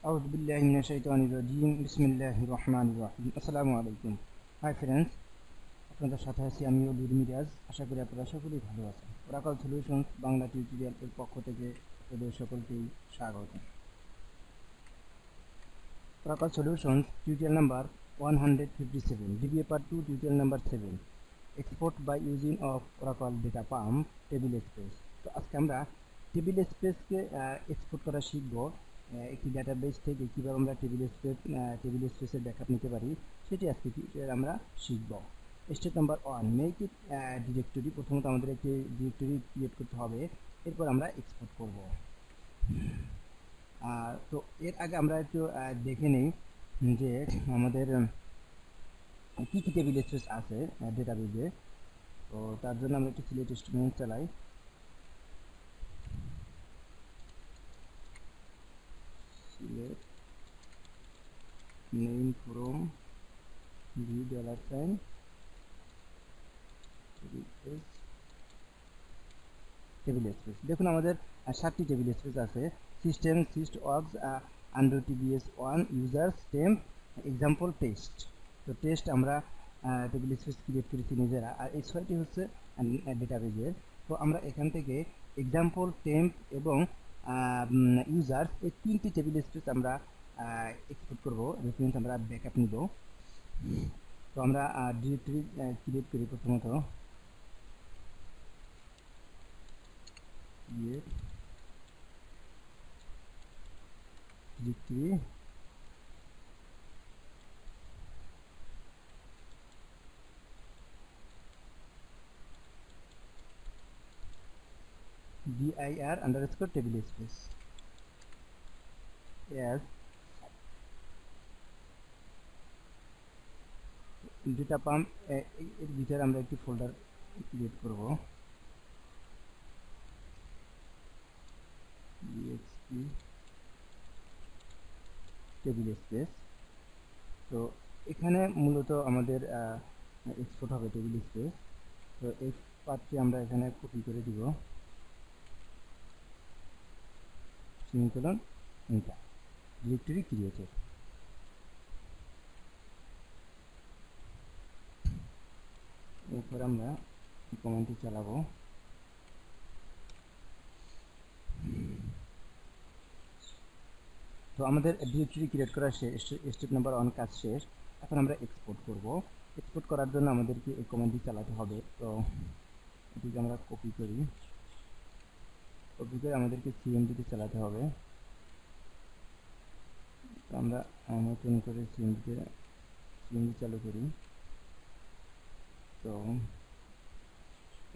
أعوذ بالله من الشيطان الرجيم بسم الله الرحمن الرحيم আসসালামু আলাইকুম hi friends আপনাদের সাথে আছি আমি ওলিদ মিরাজ আশা করি আপনারা সকলেই ভালো আছেন ওরাকল সলিউশনস বাংলা টিউটোরিয়াল এর পক্ষ থেকে আপনাদের সকলকেই স্বাগত Oracle solutions tutorial number 157 DBA part 2 tutorial number 7 export by using of Oracle data pump table space তো আজকে আমরা টেবিল স্পেসকে এক্সপোর্ট করা শিখব একটি ডাটাবেস থেকে কিভাবে আমরা টেবিল স্পেসের ব্যাকআপ নিতে পারি সেটি আজকে আমরা শিখব step number 1 make it directory প্রথমত আমাদের একটি ডিরেক্টরি ক্রিয়েট করতে হবে এরপর আমরা এক্সপোর্ট করব তো এর আগে আমরা একটু দেখে নেই যে আমাদের কি কি টেবিল স্পেস আছে ডেটাবেসে তো তার জন্য আমরা একটু সিলেক্ট স্টেটমেন্ট চালাই select name from the dollar sign table space দেখুন আমাদের 7টি টেবিল স্পেস আছে system sysaux undo TBS1 users temp example test তো টেস্ট আমরা টেবিল স্পেস ক্রিয়েট করেছি নিজেরা আর এই 6টি হচ্ছে ডেটাবেজের তো আমরা এখান থেকে এক্সাম্পল টেম্প এবং ইউজার্স এই 3টি টেবিল স্পেস আমরা এক্সপোর্ট করব রেফারেন্স আমরা ব্যাকআপ নিব তো আমরা ডিরেক্টরি ক্রিয়েট করি প্রথমত directory dir underscore table space as data pump এর ভিতরে আমরা একটি ফোল্ডার ক্রিয়েট করব টেবিল স্পেস তো এখানে মূলত আমাদের এক্সপোর্ট হবে টেবিল স্পেস তো এই পার্টটি আমরা এখানে কপি করে দিব সেমিকোলন এন্টার ডিরেক্টরি ক্রিয়েটেড এরপর আমরা কমান্ডটি চালাবো তো আমাদের ডিরেক্টরি ক্রিয়েট করা শেষ স্টেপ নাম্বার 1 কাজ শেষ এখন আমরা এক্সপোর্ট করব এক্সপোর্ট করার জন্য আমাদেরকে এই কমান্ডটি চালাতে হবে তো এটিকে আমরা কপি করে আমাদেরকে সিএমডিতে চালাতে হবে তো আমরা নতুন করে সিএমডি চালু করি তো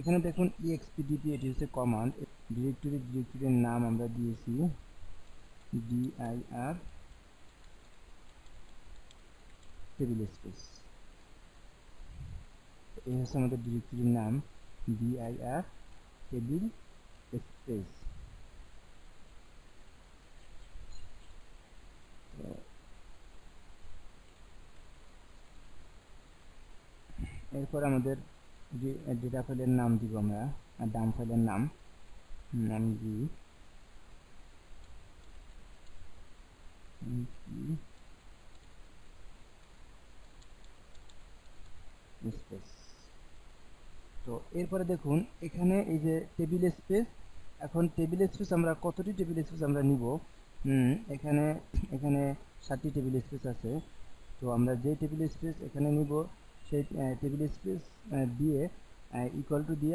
এখানে দেখুন expdp এটি হচ্ছে কমান্ড ডিরেক্টরির নাম আমরা দিয়েছি dir টেবিল স্পেস এই হচ্ছে আমাদের ডিরেক্টরির নাম dir টেবিল স্পেস এরপর আমাদের যে ডেটা ফাইলের নাম দিব আমরা ডাম ফাইলের নাম দি স্পেস তো এরপরে দেখুন এখানে এই যে টেবিল স্পেস এখন টেবিল স্পেস আমরা কতটি টেবিল স্পেস আমরা নিব এখানে 7টি টেবিল স্পেস আছে তো আমরা যে টেবিল স্পেস এখানে নিব সেই টেবিল স্পেস দিয়ে ইকুয়াল দিয়ে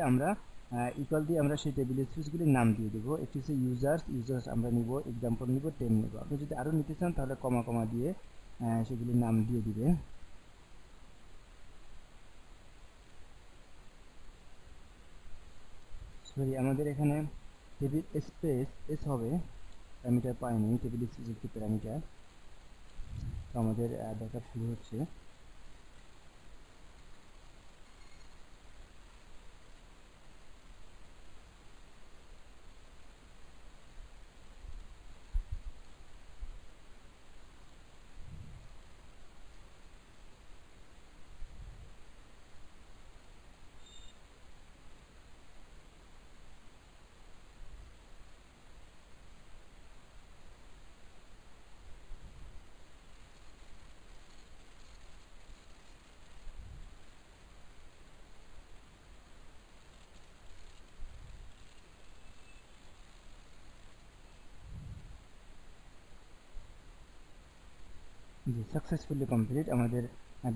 আমরা সেই টেবিল স্পেসগুলির নাম দিয়ে দেব একটি হচ্ছে ইউজার্স আমরা নিব এক্সাম্পল নিব টেম নিব আপনি যদি আরও নিতে চান তাহলে কমা দিয়ে সেগুলির নাম দিয়ে দিবেন সরি আমাদের এখানে টেবিল স্পেস এস হবে প্যারামিটার পাইনি টেবিল স্পেস একটি প্যারামিটার তো আমাদের ব্যাকআপ শুরু হচ্ছে জি সাকসেসফুলি কমপ্লিট, আমাদের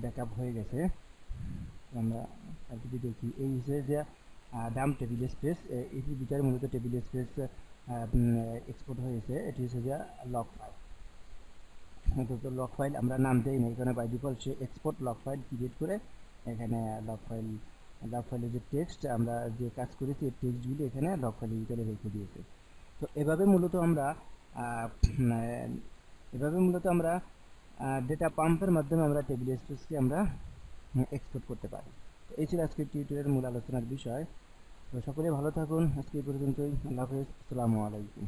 ব্যাকআপ হয়ে গেছে। আমরা যদি দেখি এই হিসেবে যে ডাম টেবিল স্পেস, এটির ভিতরে মূলত টেবিল স্পেস এক্সপোর্ট হয়েছে। এটি হচ্ছে যে লগ ফাইল। তো লগ ফাইল আমরা নাম দেই না, এখানে বাই ডিফল্ট সে এক্সপোর্ট লগ ফাইল ক্রিয়েট করে এখানে লগ ফাইলের যে টেক্সট আমরা যে কাজ করেছি এই টেক্সটগুলি এখানে লগ ফাইলের ভিতরে রেখে দিয়েছে। তো এভাবে মূলত আমরা ডেটা পাম্পের মাধ্যমে আমরা টেবিল স্পেসকে আমরা এক্সপোর্ট করতে পারি। তো এই ছিল আজকের টিউটোরিয়ালের মূল আলোচনার বিষয়। তো সকলে ভালো থাকুন, আজকে এই পর্যন্তই। আল্লাহ হাফেজ, আসসালামু আলাইকুম।